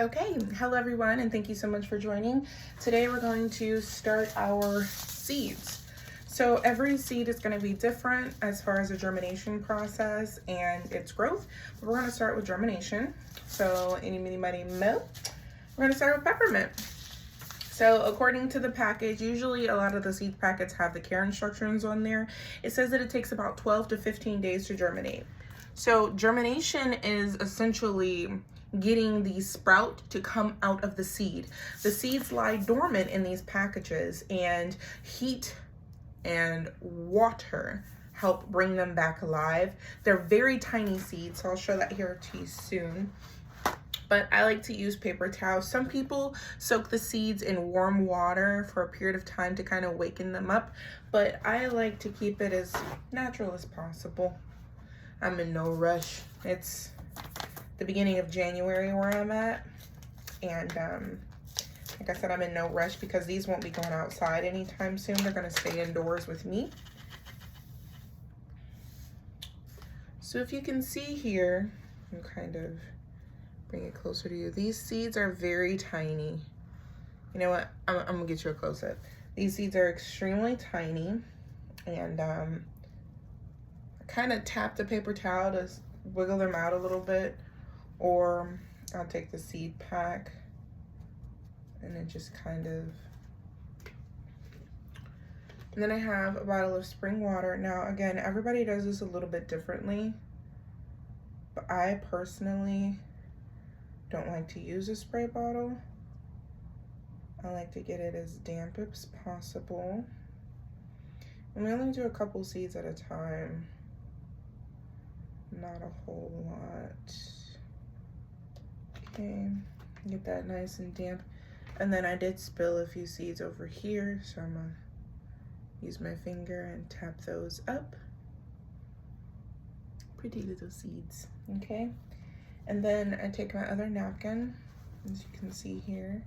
Okay, hello everyone, and thank you so much for joining. Today we're going to start our seeds. So every seed is going to be different as far as the germination process and its growth. But we're going to start with germination. So any, mini, money, mo. We're going to start with peppermint. So according to the package, usually a lot of the seed packets have the care instructions on there. It says that it takes about 12 to 15 days to germinate. So germination is essentially getting the sprout to come out of the seed. The seeds lie dormant in these packages, and heat and water help bring them back alive. They're very tiny seeds, so I'll show that here to you soon. But I like to use paper towels. Some people soak the seeds in warm water for a period of time to kind of waken them up, but I like to keep it as natural as possible. I'm in no rush. It's the beginning of January where I'm at, and like I said, I'm in no rush because these won't be going outside anytime soon. They're going to stay indoors with me. So if you can see here, I'll kind of bring it closer to you. These seeds are very tiny. You know what? I'm gonna get you a close-up. These seeds are extremely tiny, and I kind of tap the paper towel to wiggle them out a little bit. Or I'll take the seed pack and then just kind of, and then I have a bottle of spring water. Now again, everybody does this a little bit differently, but I personally don't like to use a spray bottle. I like to get it as damp as possible. And we only do a couple seeds at a time, not a whole lot. Okay, get that nice and damp. And then I did spill a few seeds over here, so I'm gonna use my finger and tap those up. Pretty little seeds, okay? And then I take my other napkin, as you can see here,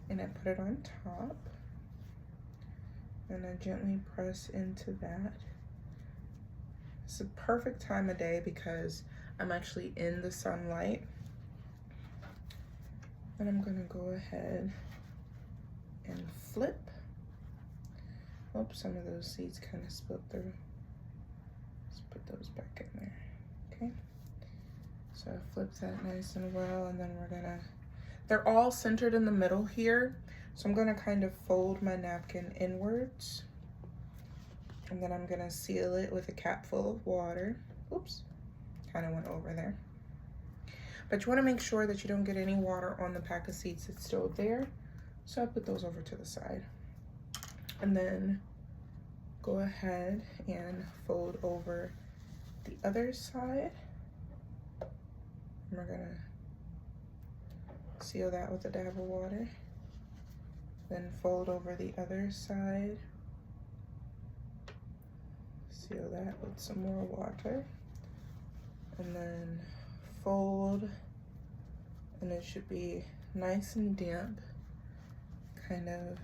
and I put it on top. And I gently press into that. It's a perfect time of day because I'm actually in the sunlight. And I'm gonna go ahead and flip. Oops, some of those seeds kind of spilled through. Let's put those back in there, okay? So I flip that nice and well, and then they're all centered in the middle here. So I'm gonna kind of fold my napkin inwards, and then I'm gonna seal it with a cap full of water. Oops, kind of went over there. But you want to make sure that you don't get any water on the pack of seeds that's still there. So I put those over to the side. And then go ahead and fold over the other side. And we're going to seal that with a dab of water. Then fold over the other side. Seal that with some more water. And then fold, and it should be nice and damp, kind of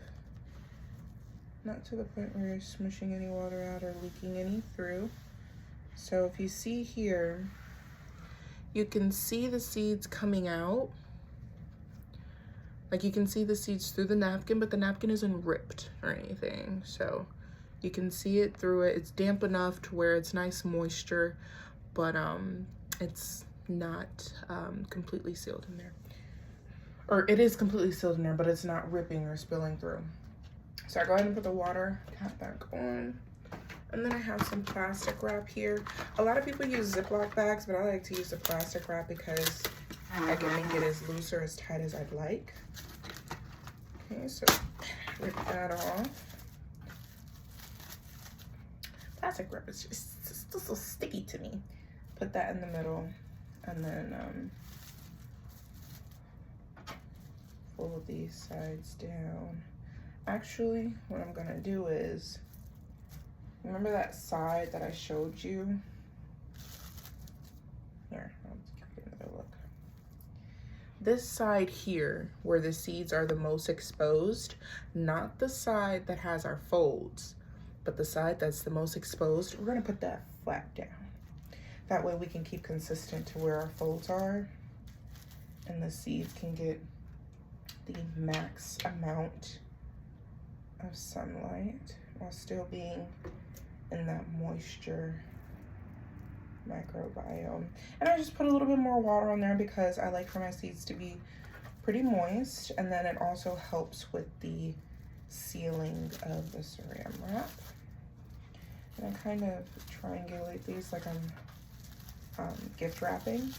not to the point where you're smushing any water out or leaking any through. So if you see here, you can see the seeds coming out. Like you can see the seeds through the napkin, but the napkin isn't ripped or anything. So you can see it through it. It's damp enough to where it's nice moisture, but it's not completely sealed in there. Or it is completely sealed in there, but it's not ripping or spilling through. So I go ahead and put the water cap back on. And then I have some plastic wrap here. A lot of people use Ziploc bags, but I like to use the plastic wrap because I can make it as loose or as tight as I'd like. Okay, so rip that off. Plastic wrap is just so sticky to me. Put that in the middle, and then fold these sides down. Actually, what I'm gonna do is, remember that side that I showed you? Here, I'll give you another look. This side here, where the seeds are the most exposed, not the side that has our folds, but the side that's the most exposed, we're gonna put that flat down. That way we can keep consistent to where our folds are. and the seeds can get the max amount of sunlight while still being in that moisture microbiome. And I just put a little bit more water on there because I like for my seeds to be pretty moist, and then it also helps with the sealing of the saran wrap. And I kind of triangulate these like I'm gift wrapping.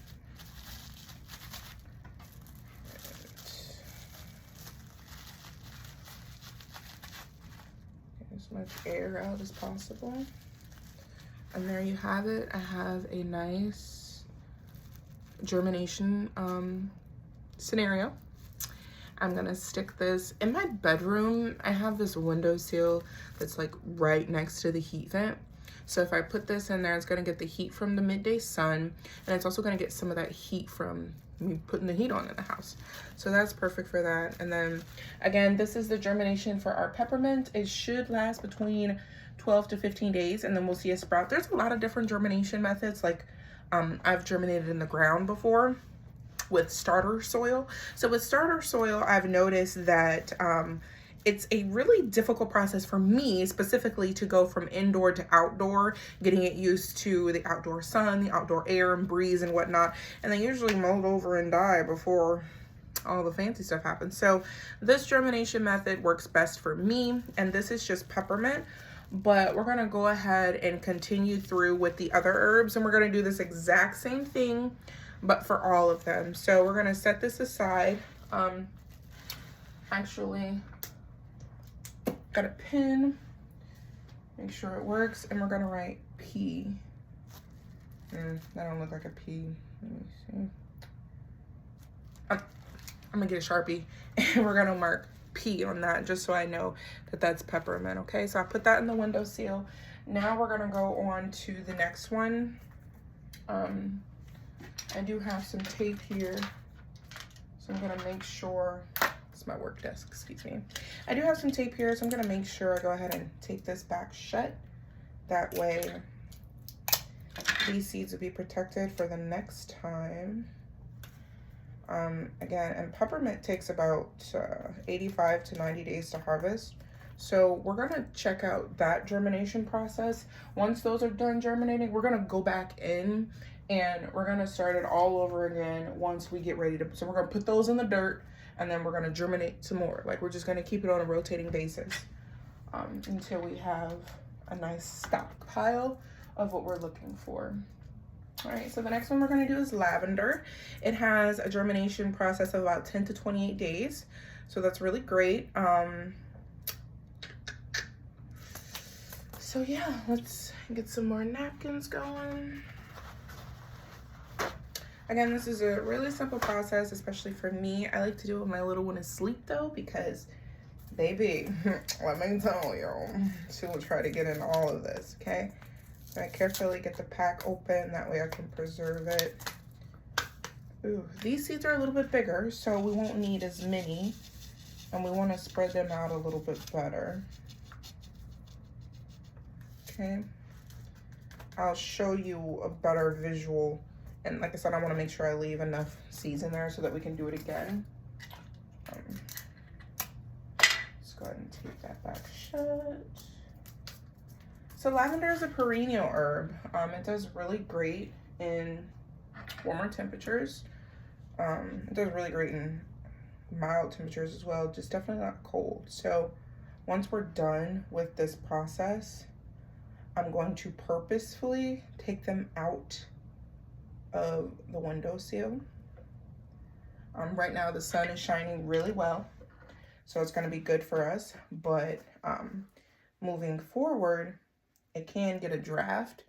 Get as much air out as possible. And there you have it. I have a nice germination scenario. I'm gonna stick this in my bedroom. I have this windowsill that's like right next to the heat vent. So if I put this in there, it's gonna get the heat from the midday sun, and it's also gonna get some of that heat from me putting the heat on in the house. So that's perfect for that. And then again, this is the germination for our peppermint. It should last between 12 to 15 days, and then we'll see a sprout. There's a lot of different germination methods. Like I've germinated in the ground before with starter soil. So with starter soil, I've noticed that it's a really difficult process for me specifically to go from indoor to outdoor, getting it used to the outdoor sun, the outdoor air and breeze and whatnot. And they usually mold over and die before all the fancy stuff happens. So this germination method works best for me. And this is just peppermint, but we're gonna go ahead and continue through with the other herbs, and we're gonna do this exact same thing, but for all of them. So we're gonna set this aside. Actually, got a pen, make sure it works, and we're gonna write P. That don't look like a P. Let me see. I'm gonna get a Sharpie, and we're gonna mark P on that just so I know that that's peppermint. Okay, so I put that in the windowsill. Now we're gonna go on to the next one. I do have some tape here, so I'm gonna make sure, it's my work desk, excuse me. I do have some tape here, so I'm gonna make sure I go ahead and tape this back shut. That way these seeds will be protected for the next time. Again, and peppermint takes about 85 to 90 days to harvest. So we're gonna check out that germination process. Once those are done germinating, we're gonna go back in and we're gonna start it all over again once we get ready to, so we're gonna put those in the dirt and then we're gonna germinate some more. Like we're just gonna keep it on a rotating basis until we have a nice stockpile of what we're looking for. All right, so the next one we're gonna do is lavender. It has a germination process of about 10 to 28 days. So that's really great. So yeah, let's get some more napkins going. Again, this is a really simple process, especially for me. I like to do it when my little one is asleep though, because baby, let me tell you, she will try to get in all of this, okay? So I carefully get the pack open, that way I can preserve it. Ooh, these seeds are a little bit bigger, so we won't need as many, and we want to spread them out a little bit better. Okay, I'll show you a better visual, and like I said, I want to make sure I leave enough seeds in there so that we can do it again. Let's go ahead and take that back shut. So lavender is a perennial herb. It does really great in warmer temperatures. It does really great in mild temperatures as well, just definitely not cold. So once we're done with this process, I'm going to purposefully take them out of the windowsill. Right now the sun is shining really well, so it's going to be good for us, but moving forward, it can get a draft,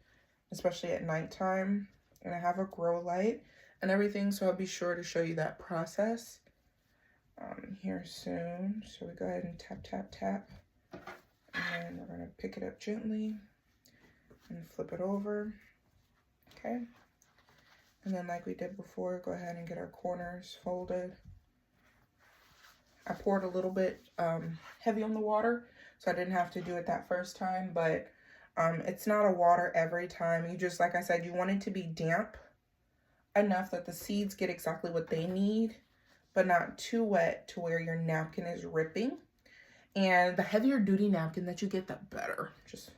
especially at nighttime. And I have a grow light and everything, so I'll be sure to show you that process here soon. So we go ahead and tap, tap, tap, and we're going to pick it up gently and flip it over. Okay, and then like we did before, go ahead and get our corners folded. I poured a little bit heavy on the water, so I didn't have to do it that first time, but it's not a water every time. You just, like I said, you want it to be damp enough that the seeds get exactly what they need, but not too wet to where your napkin is ripping. And the heavier duty napkin that you get, the better. Just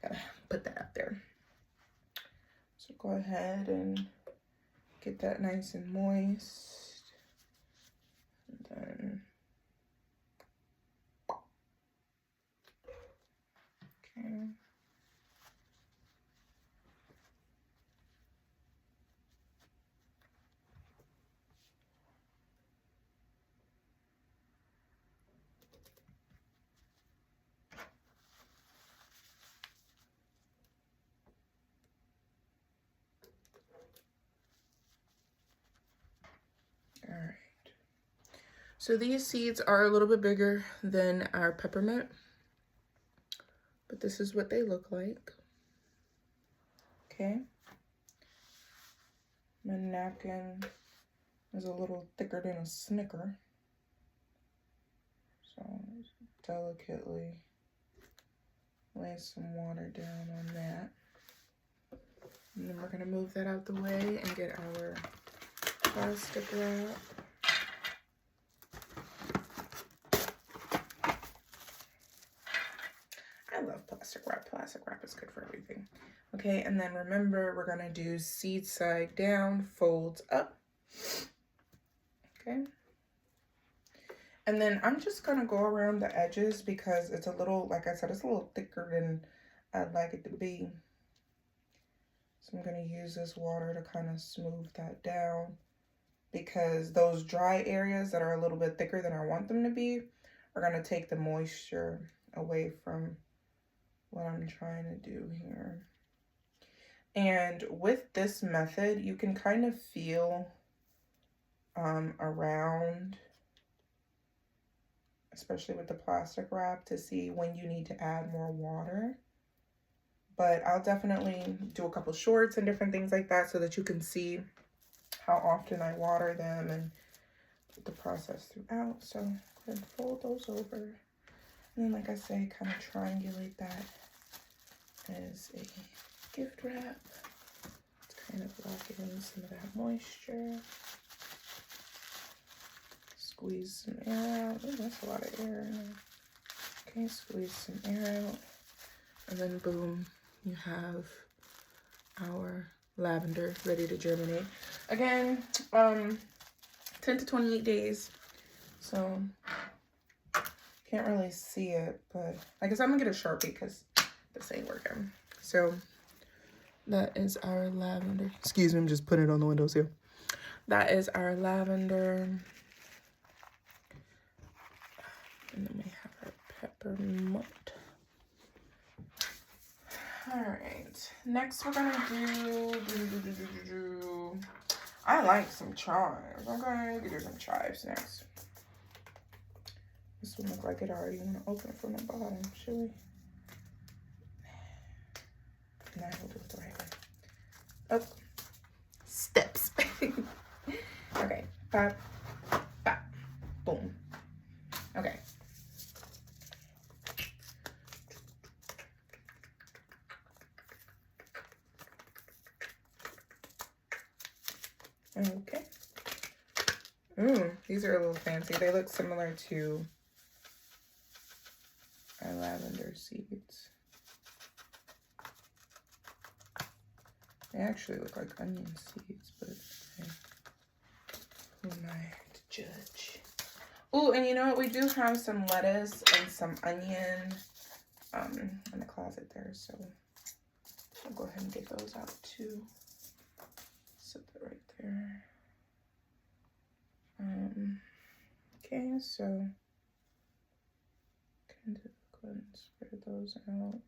gotta put that out there. So go ahead and get that nice and moist. And then, okay. All right. So these seeds are a little bit bigger than our peppermint, but this is what they look like. Okay. My napkin is a little thicker than a Snicker. So delicately lay some water down on that. And then we're gonna move that out the way and get our plastic wrap. I love plastic wrap. Plastic wrap is good for everything. Okay, and then remember, we're gonna do seed side down, folds up. Okay. And then I'm just gonna go around the edges because it's a little, like I said, it's a little thicker than I'd like it to be. So I'm gonna use this water to kind of smooth that down, because those dry areas that are a little bit thicker than I want them to be are gonna take the moisture away from what I'm trying to do here. And with this method, you can kind of feel around, especially with the plastic wrap, to see when you need to add more water. But I'll definitely do a couple shorts and different things like that so that you can see how often I water them and put the process throughout. So go ahead and fold those over. And then, like I say, kind of triangulate that as a gift wrap to kind of lock in some of that moisture. Squeeze some air out. Oh, that's a lot of air in there. Okay, squeeze some air out. And then boom, you have our lavender ready to germinate. Again, 10 to 28 days. So can't really see it, but I guess I'm gonna get a Sharpie because this ain't working. So that is our lavender. Excuse me, I'm just putting it on the windowsill. That is our lavender. And then we have our peppermint. All right, next we're gonna do, I like some chives. Okay, we can do some chives next. This one looks like it already want to open from the bottom. Should we? Nah, we'll do it the right way. Oh, steps. Okay, pop, pop, boom. Okay. Okay. Ooh, these are a little fancy. They look similar to our lavender seeds. They actually look like onion seeds, but okay. Who am I to judge? Ooh, and you know what? We do have some lettuce and some onion in the closet there, so I'll go ahead and get those out too. Set that right there. Okay, so kind of go ahead and spread those out.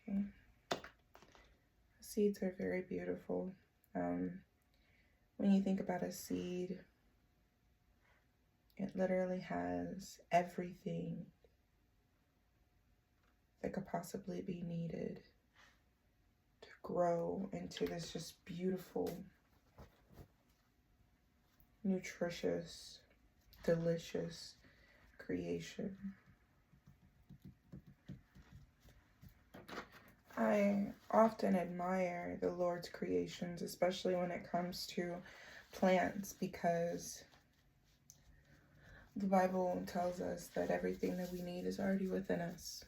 Okay. The seeds are very beautiful. When you think about a seed, it literally has everything that could possibly be needed to grow into this just beautiful, nutritious, delicious creation. I often admire the Lord's creations, especially when it comes to plants, because the Bible tells us that everything that we need is already within us.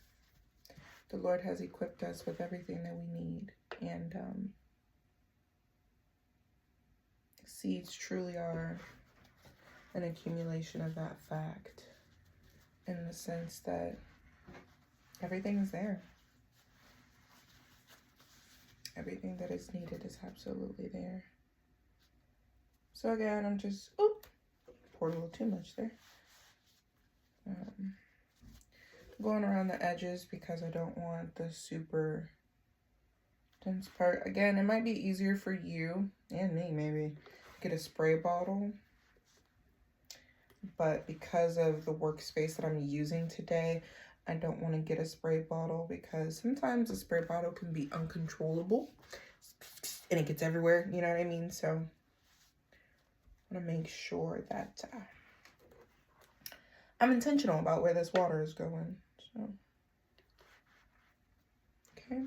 The Lord has equipped us with everything that we need. And seeds truly are an accumulation of that fact, in the sense that everything is there. Everything that is needed is absolutely there. So again, I'm just, poured a little too much there. Going around the edges because I don't want the super dense part. Again, it might be easier for you and me maybe to get a spray bottle. But because of the workspace that I'm using today, I don't want to get a spray bottle because sometimes a spray bottle can be uncontrollable and it gets everywhere, you know what I mean? So I want to make sure that I'm intentional about where this water is going. So, okay.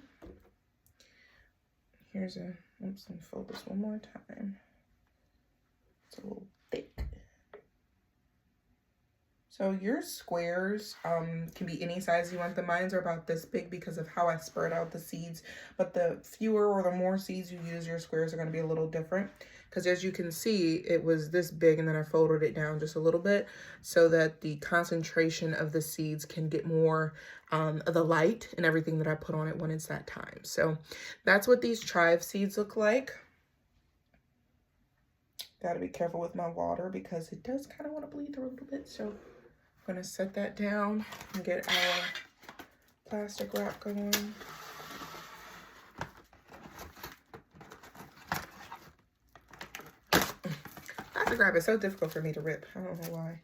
Here's a, oops, let me fold this one more time. It's a little thick. So your squares can be any size you want. The mines are about this big because of how I spread out the seeds. But the fewer or the more seeds you use, your squares are going to be a little different. Because as you can see, it was this big and then I folded it down just a little bit so that the concentration of the seeds can get more of the light and everything that I put on it when it's that time. So that's what these chive seeds look like. Got to be careful with my water because it does kind of want to bleed through a little bit. So I'm going to set that down and get our plastic wrap going. Plastic wrap is so difficult for me to rip. I don't know why.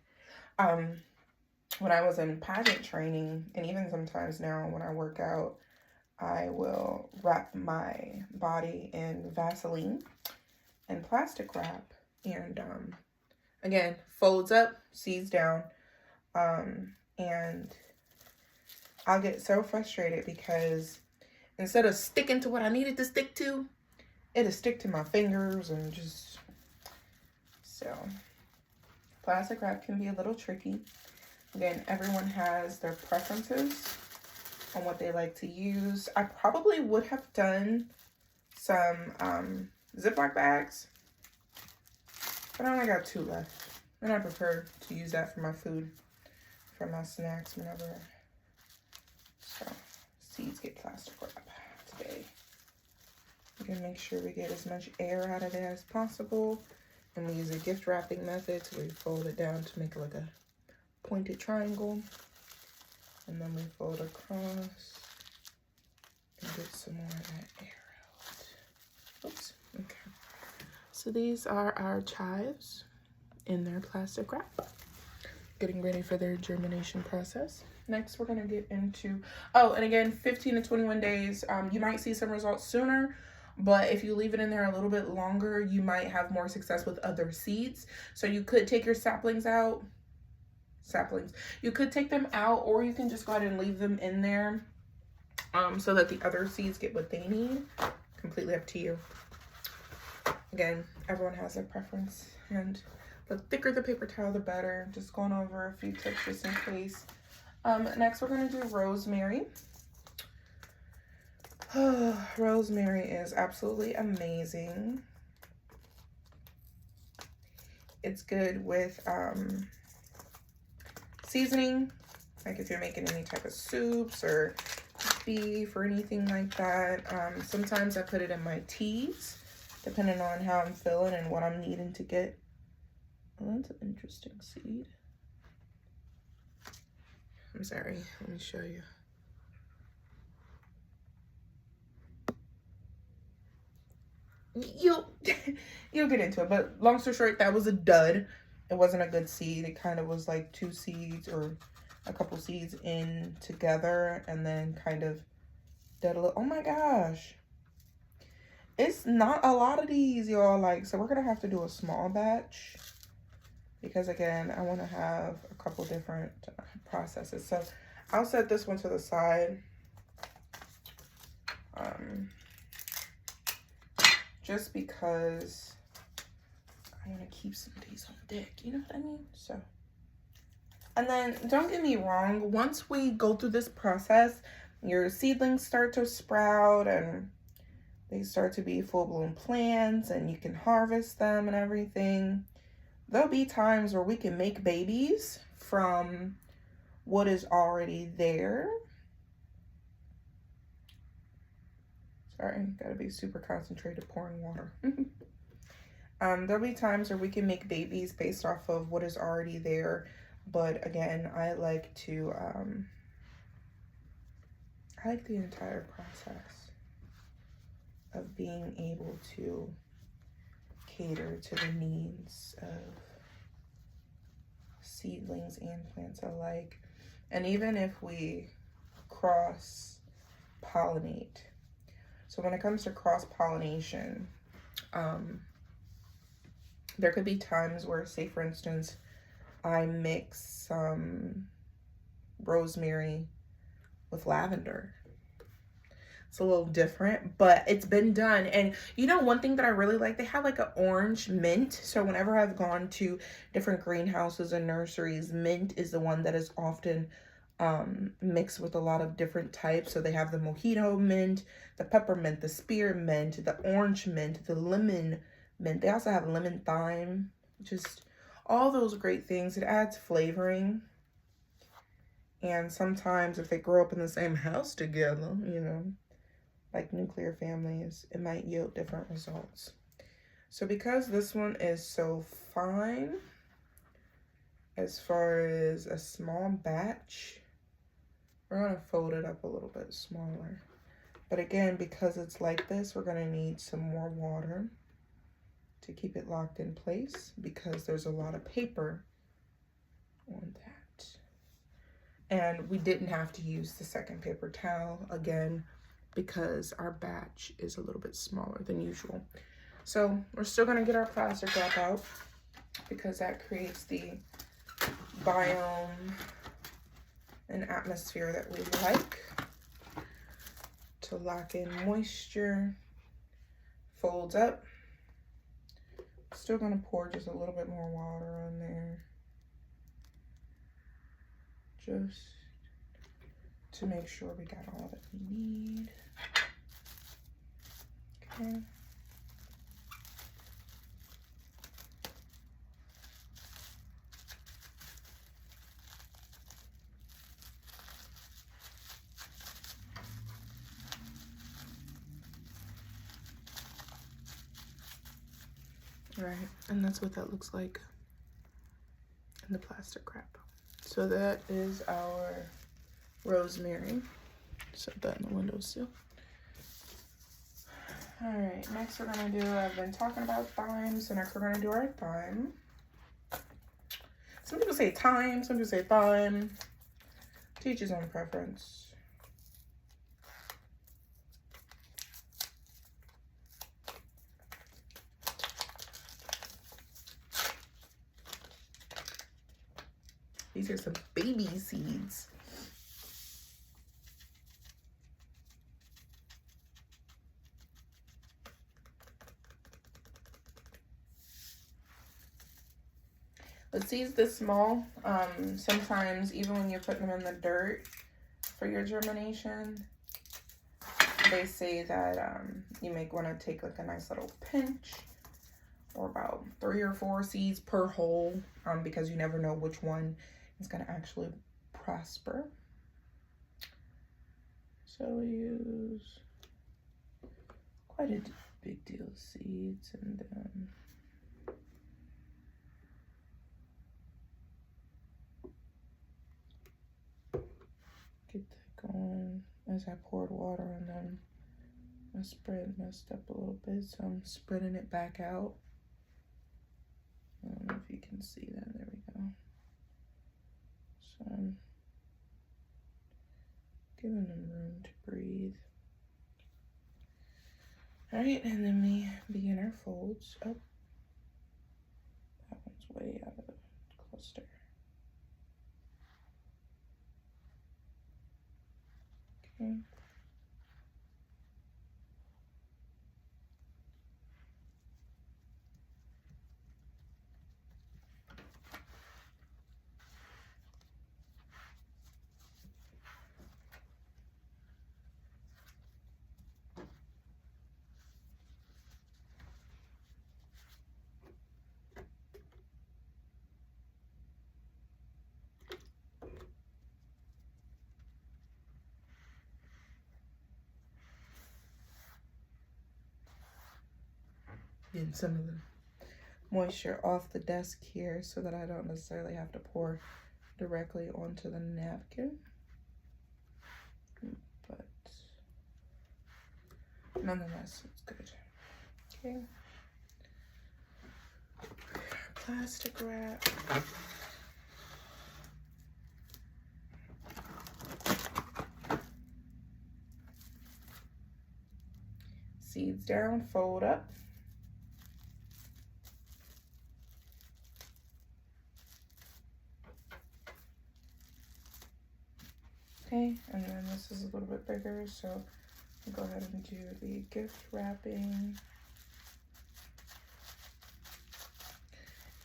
When I was in pageant training, and even sometimes now when I work out, I will wrap my body in Vaseline and plastic wrap. And again, folds up, seeds down. And I'll get so frustrated because instead of sticking to what I needed to stick to, it'll stick to my fingers and just, so plastic wrap can be a little tricky. Again, everyone has their preferences on what they like to use. I probably would have done some Ziploc bags, but I only got 2 left. And I prefer to use that for my food, for my snacks whenever. So, seeds get plastic wrap today. We're gonna make sure we get as much air out of it as possible. And we use a gift wrapping method, so we fold it down to make like a pointed triangle. And then we fold across and get some more of that air out. Oops, okay. So these are our chives in their plastic wrap, getting ready for their germination process. Next, we're gonna get into, oh, and again, 15 to 21 days. You might see some results sooner, but if you leave it in there a little bit longer, you might have more success with other seeds. So you could take your saplings out, you could take them out, or you can just go ahead and leave them in there so that the other seeds get what they need. Completely up to you. Again, everyone has their preference, and the thicker the paper towel, the better. Just going over a few tips just in case. Next, we're going to do rosemary. Rosemary is absolutely amazing. It's good with seasoning, like if you're making any type of soups or beef or anything like that. Sometimes I put it in my teas, depending on how I'm feeling and what I'm needing to get. Oh, that's an interesting seed. I'm sorry, let me show you. You'll get into it, but long story short, that was a dud. It wasn't a good seed. It kind of was like 2 seeds or a couple seeds in together and then kind of did a little, oh my gosh. It's not a lot of these, y'all, like, so we're gonna have to do a small batch because again, I want to have a couple different processes. So I'll set this one to the side. Just because I want to keep some of these on deck, you know what I mean? So, and then don't get me wrong, once we go through this process, your seedlings start to sprout and they start to be full-blown plants and you can harvest them and everything. There'll be times where we can make babies from what is already there. Sorry, gotta be super concentrated pouring water. There'll be times where we can make babies based off of what is already there. But again, I like to, I like the entire process of being able to cater to the needs of seedlings and plants alike. And even if we cross-pollinate, so when it comes to cross-pollination, there could be times where, say for instance, I mix some rosemary with lavender. It's a little different, but it's been done. And you know, one thing that I really like, they have like an orange mint. So whenever I've gone to different greenhouses and nurseries, mint is the one that is often mixed with a lot of different types. So they have the mojito mint, the peppermint, the spearmint, the orange mint, the lemon mint. They also have lemon thyme, just all those great things. It adds flavoring. And sometimes if they grow up in the same house together, you know, like nuclear families, it might yield different results. So because this one is so fine, as far as a small batch, we're gonna fold it up a little bit smaller. But again, because it's like this, we're gonna need some more water to keep it locked in place because there's a lot of paper on that. And we didn't have to use the second paper towel again because our batch is a little bit smaller than usual. So we're still gonna get our plastic wrap out because that creates the biome and atmosphere that we like to lock in moisture. Folds up. Still gonna pour just a little bit more water on there, just to make sure we got all that we need. Okay. All right, and that's what that looks like in the plastic wrap. So that is our rosemary. Set that in the windowsill. All right, next we're gonna do, I've been talking about thyme, so next we're gonna do our thyme. Some people say thyme, some people say thyme. To each his own preference. These are some baby seeds. With seeds this small, sometimes even when you're putting them in the dirt for your germination, they say that you may want to take like a nice little pinch or about 3 or 4 seeds per hole because you never know which one is going to actually prosper. So we use quite a big deal of seeds and then get that going. As I poured water on them, my spread messed up a little bit, so I'm spreading it back out. I don't know if you can see that. There we go. So I'm giving them room to breathe. All right, and then we begin our folds. Oh, that one's way out of the cluster. Okay. Getting some of the moisture off the desk here so that I don't necessarily have to pour directly onto the napkin. But nonetheless, it's good. Okay. Plastic wrap. Seeds down, fold up. Okay, and then this is a little bit bigger, so I'll go ahead and do the gift wrapping.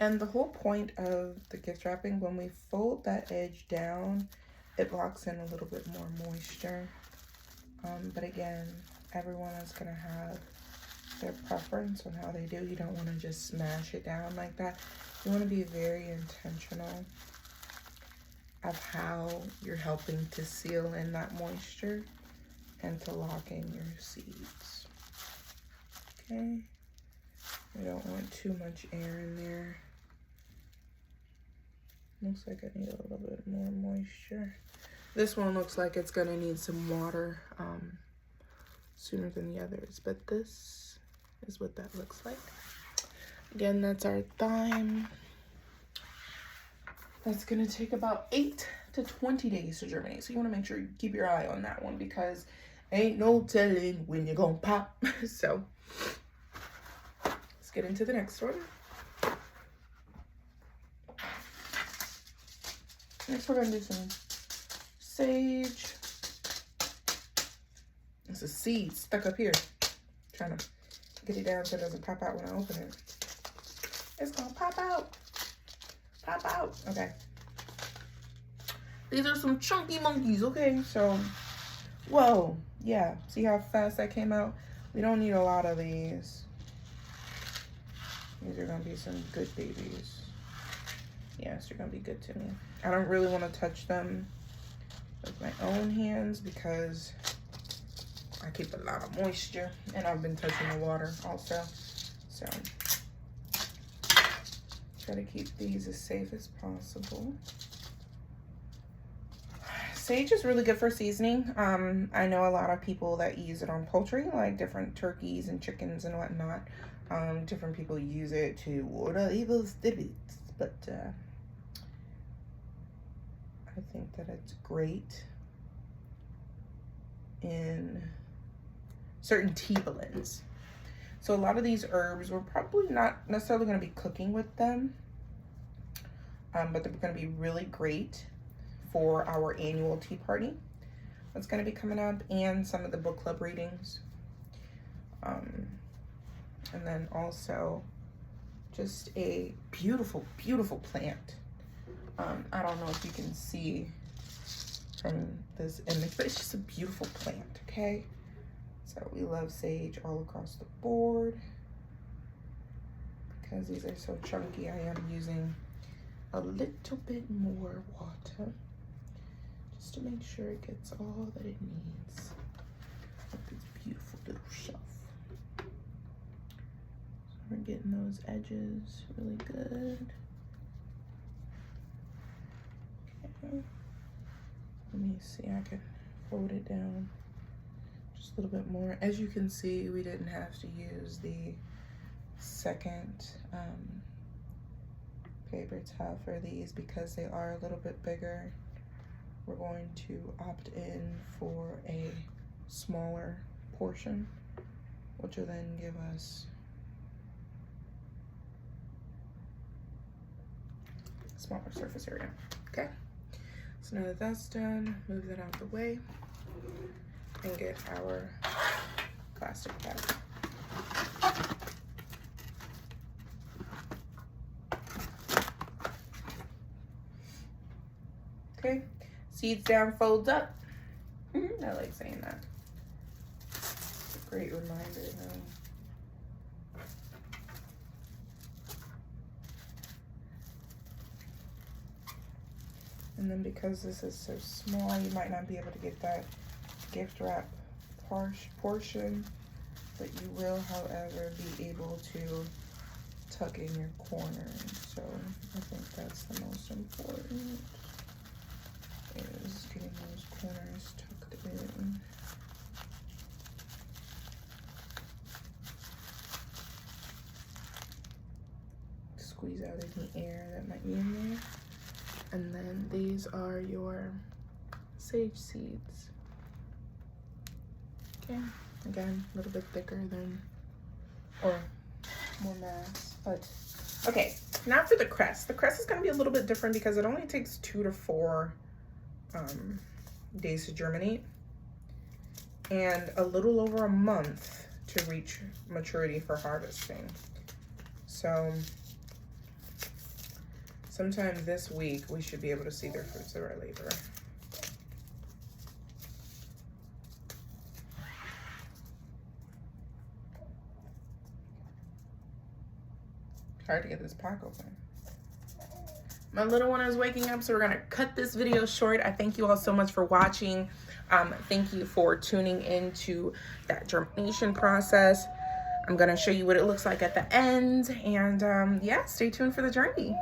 And the whole point of the gift wrapping, when we fold that edge down, it locks in a little bit more moisture. But again, everyone is gonna have their preference on how they do. You don't wanna just smash it down like that. You wanna be very intentional of how you're helping to seal in that moisture and to lock in your seeds. Okay, we don't want too much air in there. Looks like I need a little bit more moisture. This one looks like it's gonna need some water sooner than the others, but this is what that looks like. Again, that's our thyme. That's gonna take about 8 to 20 days to germinate. So you wanna make sure you keep your eye on that one because ain't no telling when you're gonna pop. So let's get into the next one. Next we're gonna do some sage. There's a seed stuck up here. Trying to get it down so it doesn't pop out when I open it. It's gonna pop out. Pop out. Okay. These are some chunky monkeys, okay? So, whoa. Yeah. See how fast that came out? We don't need a lot of these. These are gonna be some good babies. Yes, they're gonna be good to me. I don't really want to touch them with my own hands because I keep a lot of moisture and I've been touching the water also. So try to keep these as safe as possible. Sage is really good for seasoning. I know a lot of people that use it on poultry, like different turkeys and chickens and whatnot. Different people use it to ward off evil spirits, but I think that it's great in certain tea blends. So a lot of these herbs, we're probably not necessarily going to be cooking with them, but they're going to be really great for our annual tea party that's going to be coming up and some of the book club readings. And then also just a beautiful, beautiful plant. I don't know if you can see from this image, but it's just a beautiful plant, okay? So we love sage all across the board. Because these are so chunky, I am using a little bit more water just to make sure it gets all that it needs with this beautiful little shelf. So we're getting those edges really good. Okay. Let me see, I can fold it down just a little bit more. As you can see, we didn't have to use the second paper towel for these because they are a little bit bigger. We're going to opt in for a smaller portion, which will then give us a smaller surface area. Okay, so now that that's done, move that out the way and get our plastic bag. Okay, seeds down, folds up. I like saying that. It's a great reminder though. And then because this is so small, you might not be able to get that gift wrap portion but you will, however, be able to tuck in your corners. So I think that's the most important, is getting those corners tucked in. Squeeze out any air that might be in there. And then these are your sage seeds. Okay, again, a little bit thicker than, or more mass, but okay. Now for the crest. The crest is going to be a little bit different because it only takes 2 to 4 days to germinate, and a little over a month to reach maturity for harvesting. So sometime this week we should be able to see their fruits of our labor. Hard to get this pack open. My little one is waking up, so we're gonna cut this video short. I thank you all so much for watching. Thank you for tuning into that germination process. I'm gonna show you what it looks like at the end, and yeah, stay tuned for the journey.